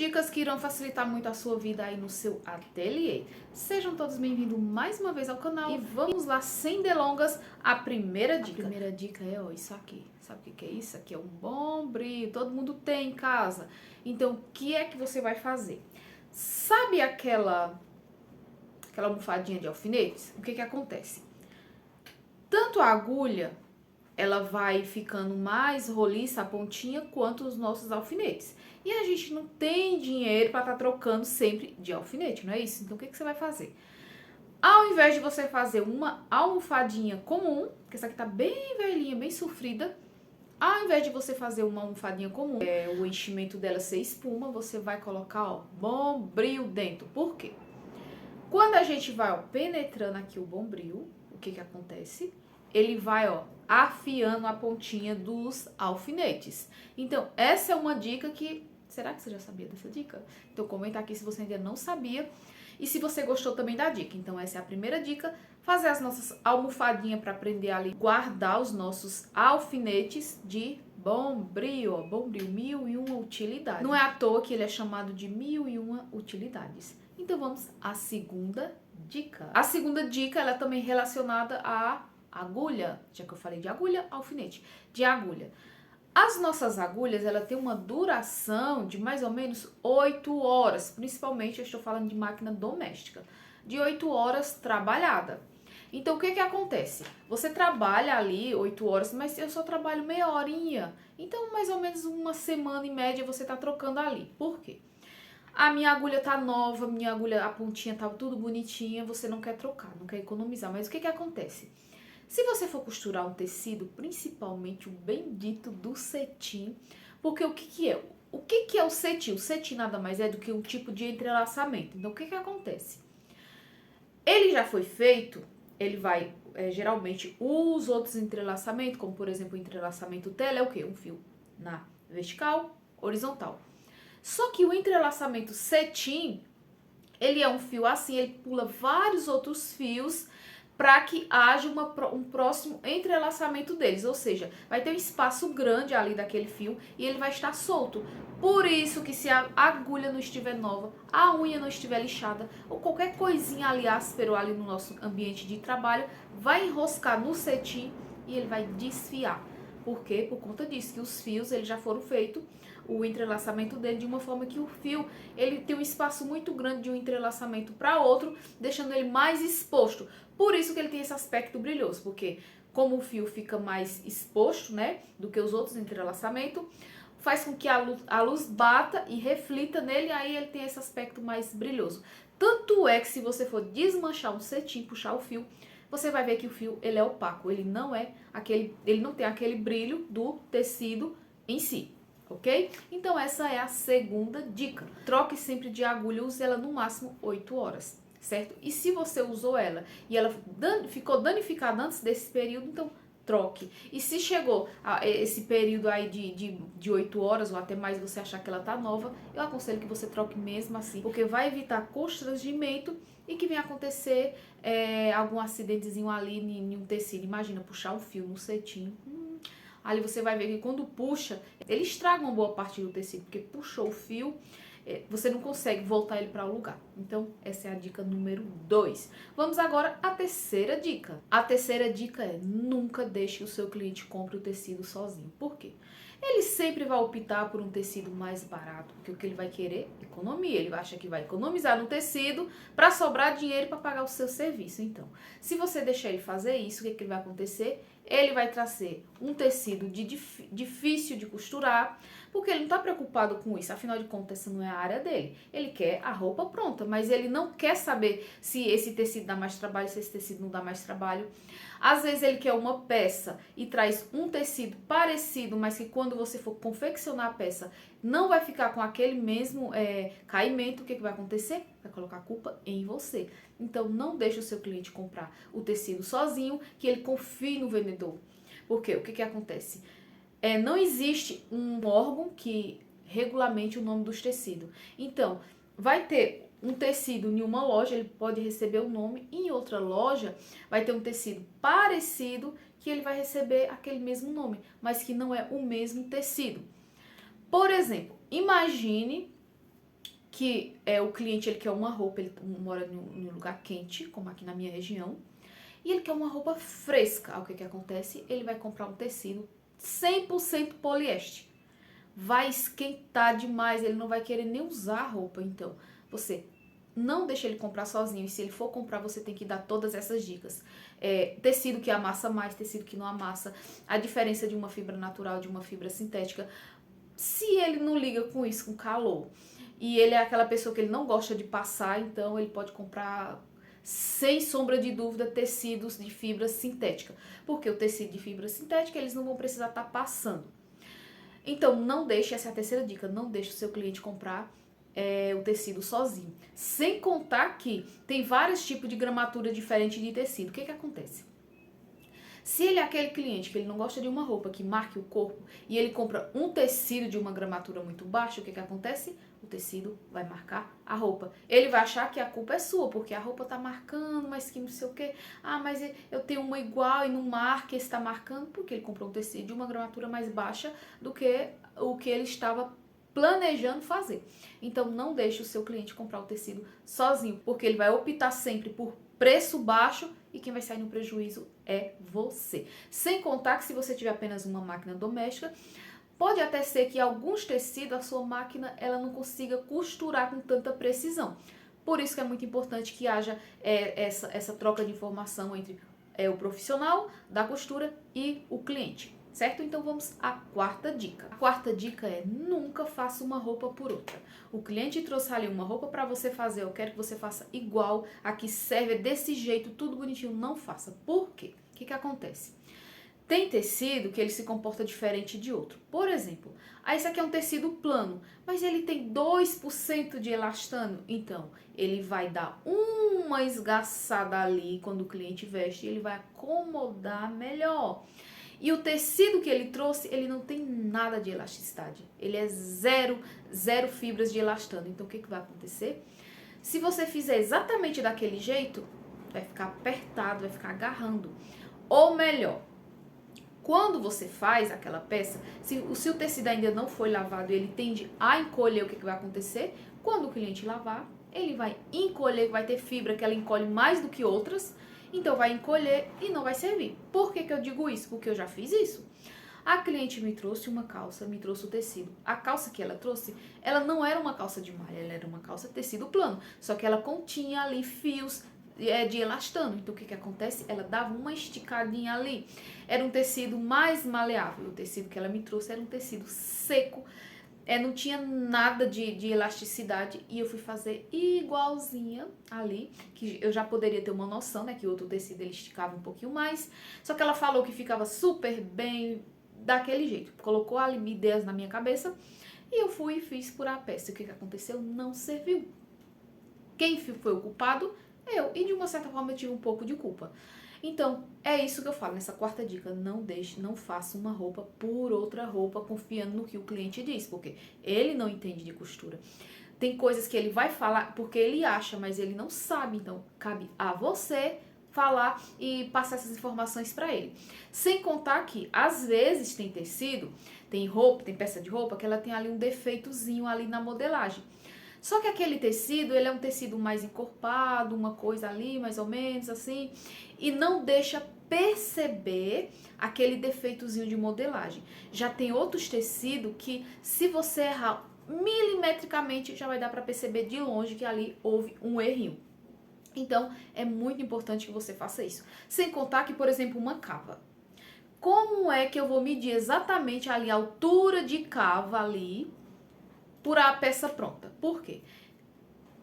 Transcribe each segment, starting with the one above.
dicas que irão facilitar muito a sua vida aí no seu ateliê. Sejam todos bem-vindos mais uma vez ao canal e vamos lá, sem delongas, a primeira dica. A primeira dica é, ó, isso aqui. Sabe o que é isso? Aqui é um bombril, todo mundo tem em casa. Então, o que é que você vai fazer? Sabe aquela almofadinha de alfinetes? O que acontece? Tanto a agulha, ela vai ficando mais roliça a pontinha quanto os nossos alfinetes. E a gente não tem dinheiro para estar trocando sempre de alfinete, não é isso? Então o que você vai fazer? Ao invés de você fazer uma almofadinha comum, que essa aqui tá bem velhinha, bem sofrida, ao invés de você fazer uma almofadinha comum, o enchimento dela ser espuma, você vai colocar, ó, bombril dentro. Por quê? Quando a gente vai, ó, penetrando aqui o bombril, o que acontece? Ele vai, ó, afiando a pontinha dos alfinetes. Então, essa é uma dica que... Será que você já sabia dessa dica? Então, comenta aqui se você ainda não sabia. E se você gostou também da dica. Então, essa é a primeira dica. Fazer as nossas almofadinhas para aprender ali, guardar os nossos alfinetes de bombril. Ó, bombril, 1001 utilidades. Não é à toa que ele é chamado de 1001 utilidades. Então, vamos à segunda dica. A segunda dica, ela é também relacionada à agulha, já que eu falei de agulha, alfinete, de agulha. As nossas agulhas, ela tem uma duração de mais ou menos 8 horas, principalmente eu estou falando de máquina doméstica, de 8 horas trabalhada. Então, o que acontece? Você trabalha ali 8 horas, mas eu só trabalho meia horinha. Então, mais ou menos uma semana em média você está trocando ali. Por quê? A minha agulha tá nova, minha agulha, a pontinha tá tudo bonitinha, você não quer trocar, não quer economizar. Mas o que acontece? Se você for costurar um tecido, principalmente o bendito do cetim, porque o que é? O que é o cetim? O cetim nada mais é do que um tipo de entrelaçamento. Então, o que acontece? Ele já foi feito, ele vai, geralmente, os outros entrelaçamentos, como por exemplo o entrelaçamento tela, é o quê? Um fio na vertical, horizontal. Só que o entrelaçamento cetim, ele é um fio assim, ele pula vários outros fios para que haja um próximo entrelaçamento deles. Ou seja, vai ter um espaço grande ali daquele fio e ele vai estar solto. Por isso que se a agulha não estiver nova, a unha não estiver lixada, ou qualquer coisinha ali áspero ali no nosso ambiente de trabalho, vai enroscar no cetim e ele vai desfiar. Por quê? Por conta disso, que os fios eles já foram feitos, o entrelaçamento dele, de uma forma que o fio ele tem um espaço muito grande de um entrelaçamento para outro, deixando ele mais exposto. Por isso que ele tem esse aspecto brilhoso, porque como o fio fica mais exposto, né, do que os outros entrelaçamentos, faz com que a luz bata e reflita nele, aí ele tem esse aspecto mais brilhoso. Tanto é que se você for desmanchar um cetim, puxar o fio, você vai ver que o fio ele é opaco, ele não tem aquele brilho do tecido em si, ok? Então essa é a segunda dica. Troque sempre de agulha, use ela no máximo 8 horas, certo? E se você usou ela e ela ficou danificada antes desse período, então troque. E se chegou a esse período aí de 8 horas ou até mais, você achar que ela tá nova, eu aconselho que você troque mesmo assim, porque vai evitar constrangimento e que venha acontecer algum acidentezinho ali em um tecido. Imagina puxar um fio no cetim. Ali você vai ver que quando puxa, ele estraga uma boa parte do tecido, porque puxou o fio, você não consegue voltar ele para o lugar. Então, essa é a dica número 2. Vamos agora à terceira dica. A terceira dica é: nunca deixe o seu cliente compre o tecido sozinho. Por quê? Ele sempre vai optar por um tecido mais barato, porque o que ele vai querer? Economia. Ele acha que vai economizar no tecido para sobrar dinheiro para pagar o seu serviço. Então, se você deixar ele fazer isso, o que vai acontecer? Ele vai trazer um tecido difícil de costurar, porque ele não está preocupado com isso. Afinal de contas, essa não é a área dele. Ele quer a roupa pronta, mas ele não quer saber se esse tecido dá mais trabalho, se esse tecido não dá mais trabalho. Às vezes ele quer uma peça e traz um tecido parecido, mas que quando você for confeccionar a peça não vai ficar com aquele mesmo caimento. O que vai acontecer? Vai colocar a culpa em você. Então não deixe o seu cliente comprar o tecido sozinho, que ele confie no vendedor. Porque o que acontece? Não existe um órgão que regulamente o nome dos tecidos. Então, vai ter um tecido em uma loja, ele pode receber o nome, e em outra loja vai ter um tecido parecido que ele vai receber aquele mesmo nome, mas que não é o mesmo tecido. Por exemplo, imagine que o cliente ele quer uma roupa, ele mora em um lugar quente, como aqui na minha região, e ele quer uma roupa fresca. O que que acontece? Ele vai comprar um tecido 100% poliéster. Vai esquentar demais, ele não vai querer nem usar a roupa. Então, você não deixa ele comprar sozinho, e se ele for comprar, você tem que dar todas essas dicas. Tecido que amassa mais, tecido que não amassa, a diferença de uma fibra natural de uma fibra sintética. Se ele não liga com isso, com calor, e ele é aquela pessoa que ele não gosta de passar, então ele pode comprar, sem sombra de dúvida, tecidos de fibra sintética. Porque o tecido de fibra sintética, eles não vão precisar estar passando. Então, não deixe, essa é a terceira dica, não deixe o seu cliente comprar o tecido sozinho. Sem contar que tem vários tipos de gramatura diferente de tecido. O que que acontece? Se ele é aquele cliente que ele não gosta de uma roupa que marque o corpo e ele compra um tecido de uma gramatura muito baixa, o que que acontece? O tecido vai marcar a roupa. Ele vai achar que a culpa é sua, porque a roupa tá marcando, mas que não sei o quê. Ah, mas eu tenho uma igual e não marca, esse tá marcando, porque ele comprou um tecido de uma gramatura mais baixa do que o que ele estava planejando fazer. Então, não deixe o seu cliente comprar o tecido sozinho, porque ele vai optar sempre por preço baixo e quem vai sair no prejuízo é você. Sem contar que se você tiver apenas uma máquina doméstica, pode até ser que alguns tecidos a sua máquina ela não consiga costurar com tanta precisão. Por isso que é muito importante que haja essa troca de informação entre o profissional da costura e o cliente. Certo? Então vamos à quarta dica. A quarta dica é: nunca faça uma roupa por outra. O cliente trouxe ali uma roupa para você fazer, eu quero que você faça igual, aqui serve desse jeito, tudo bonitinho. Não faça. Por quê? O que que acontece? Tem tecido que ele se comporta diferente de outro. Por exemplo, esse aqui é um tecido plano, mas ele tem 2% de elastano. Então, ele vai dar uma esgaçada ali quando o cliente veste e ele vai acomodar melhor. E o tecido que ele trouxe, ele não tem nada de elasticidade. Ele é zero fibras de elastano. Então, o que vai acontecer? Se você fizer exatamente daquele jeito, vai ficar apertado, vai ficar agarrando. Ou melhor, quando você faz aquela peça, se o tecido ainda não foi lavado e ele tende a encolher, o que vai acontecer? Quando o cliente lavar, ele vai encolher, vai ter fibra que ela encolhe mais do que outras, então vai encolher e não vai servir. Por que que eu digo isso? Porque eu já fiz isso. A cliente me trouxe uma calça, me trouxe o tecido. A calça que ela trouxe, ela não era uma calça de malha, ela era uma calça de tecido plano, só que ela continha ali fios de elastano. Então o que que acontece? Ela dava uma esticadinha ali. Era um tecido mais maleável. O tecido que ela me trouxe era um tecido seco, não tinha nada de elasticidade, e eu fui fazer igualzinha ali, que eu já poderia ter uma noção, né, que o outro tecido ele esticava um pouquinho mais, só que ela falou que ficava super bem daquele jeito, colocou ali ideias na minha cabeça, e eu fui e fiz por a peça. O que aconteceu? Não serviu. Quem foi o culpado? Eu, e de uma certa forma eu tive um pouco de culpa. Então, é isso que eu falo nessa quarta dica: não deixe, não faça uma roupa por outra roupa, confiando no que o cliente diz, porque ele não entende de costura. Tem coisas que ele vai falar porque ele acha, mas ele não sabe, então cabe a você falar e passar essas informações para ele. Sem contar que, às vezes, tem tecido, tem roupa, tem peça de roupa que ela tem ali um defeitozinho ali na modelagem. Só que aquele tecido, ele é um tecido mais encorpado, uma coisa ali, mais ou menos assim, e não deixa perceber aquele defeitozinho de modelagem. Já tem outros tecidos que, se você errar milimetricamente, já vai dar para perceber de longe que ali houve um errinho. Então, é muito importante que você faça isso. Sem contar que, por exemplo, uma cava. Como é que eu vou medir exatamente ali a altura de cava ali por a peça pronta? Por quê?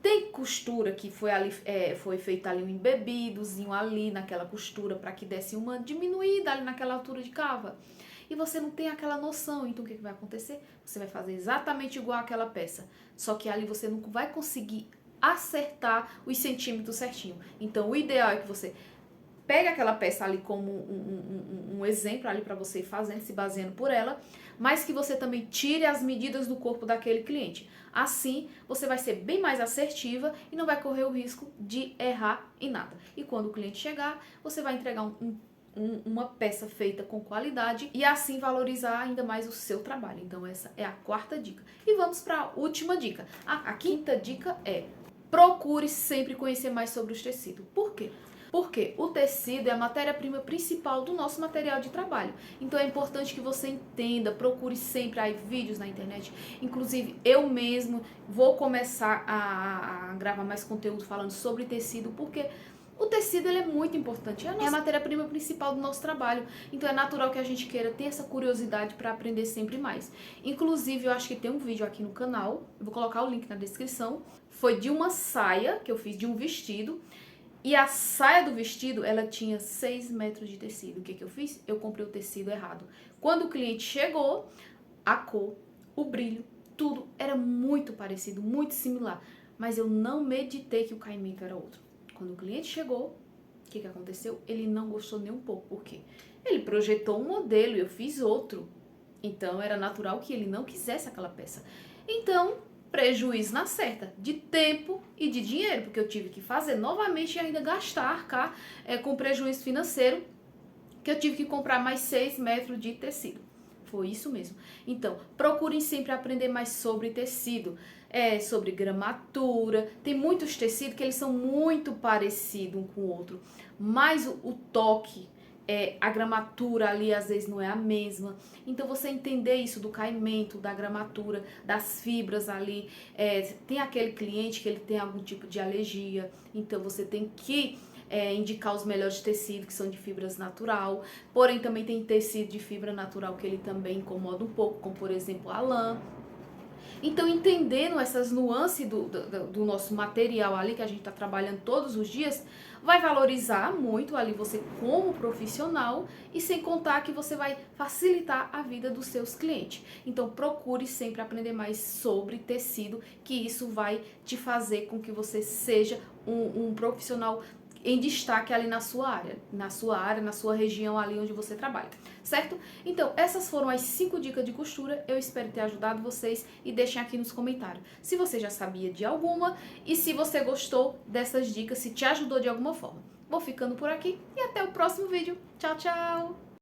Tem costura que foi feita ali um embebidozinho ali naquela costura para que desse uma diminuída ali naquela altura de cava. E você não tem aquela noção, então o que vai acontecer? Você vai fazer exatamente igual àquela peça, só que ali você não vai conseguir acertar os centímetros certinho. Então o ideal é que você pegue aquela peça ali como um exemplo ali para você ir fazendo, se baseando por ela, mas que você também tire as medidas do corpo daquele cliente. Assim, você vai ser bem mais assertiva e não vai correr o risco de errar em nada. E quando o cliente chegar, você vai entregar uma peça feita com qualidade e assim valorizar ainda mais o seu trabalho. Então essa é a quarta dica. E vamos para a última dica. A quinta dica é: procure sempre conhecer mais sobre os tecidos. Por quê? Porque o tecido é a matéria-prima principal do nosso material de trabalho. Então é importante que você entenda, procure sempre aí vídeos na internet. Inclusive, eu mesmo vou começar a gravar mais conteúdo falando sobre tecido, porque o tecido ele é muito importante, é a matéria-prima principal do nosso trabalho. Então é natural que a gente queira ter essa curiosidade para aprender sempre mais. Inclusive, eu acho que tem um vídeo aqui no canal, eu vou colocar o link na descrição. Foi de uma saia que eu fiz, de um vestido. E a saia do vestido, ela tinha 6 metros de tecido. O que eu fiz? Eu comprei o tecido errado. Quando o cliente chegou, a cor, o brilho, tudo era muito parecido, muito similar. Mas eu não meditei que o caimento era outro. Quando o cliente chegou, o que aconteceu? Ele não gostou nem um pouco. Por quê? Ele projetou um modelo e eu fiz outro. Então era natural que ele não quisesse aquela peça. Então, prejuízo na certa, de tempo e de dinheiro, porque eu tive que fazer novamente e ainda gastar, arcar com prejuízo financeiro, que eu tive que comprar mais 6 metros de tecido. Foi isso mesmo. Então, procurem sempre aprender mais sobre tecido, sobre gramatura. Tem muitos tecidos que eles são muito parecidos um com o outro, mas o toque, a gramatura ali às vezes não é a mesma. Então você entender isso do caimento, da gramatura, das fibras ali. Tem aquele cliente que ele tem algum tipo de alergia, então você tem que indicar os melhores tecidos que são de fibras natural. Porém também tem tecido de fibra natural que ele também incomoda um pouco, como por exemplo a lã. Então, entendendo essas nuances do nosso material ali, que a gente está trabalhando todos os dias, vai valorizar muito ali você como profissional e sem contar que você vai facilitar a vida dos seus clientes. Então, procure sempre aprender mais sobre tecido, que isso vai te fazer com que você seja um profissional em destaque ali na sua área, na sua região ali onde você trabalha, certo? Então, essas foram as 5 dicas de costura, eu espero ter ajudado vocês e deixem aqui nos comentários se você já sabia de alguma e se você gostou dessas dicas, se te ajudou de alguma forma. Vou ficando por aqui e até o próximo vídeo. Tchau, tchau!